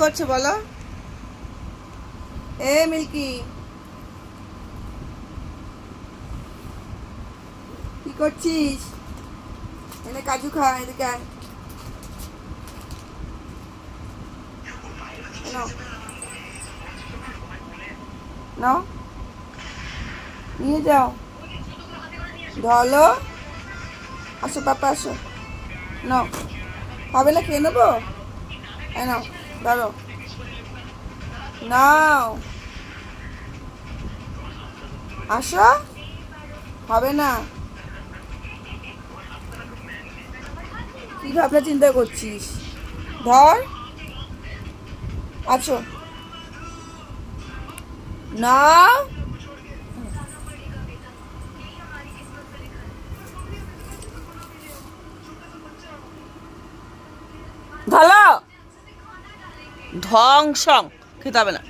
করছো বলো? এ মিল্কি, কি করছিস? এনে কাজু খা, এদিকে আয়। নাও নাও, নিয়ে যাও। ঢলো, আসো পাপা আসো। নাও, হবে না, খেয়ে নেবো। নাও, ধরো, নাও, আসো। হবে না। কি ভাবনা চিন্তা করছিস? ধর, আছো, নাও। ঢালো, ধ্বংসং, খেতে হবে না।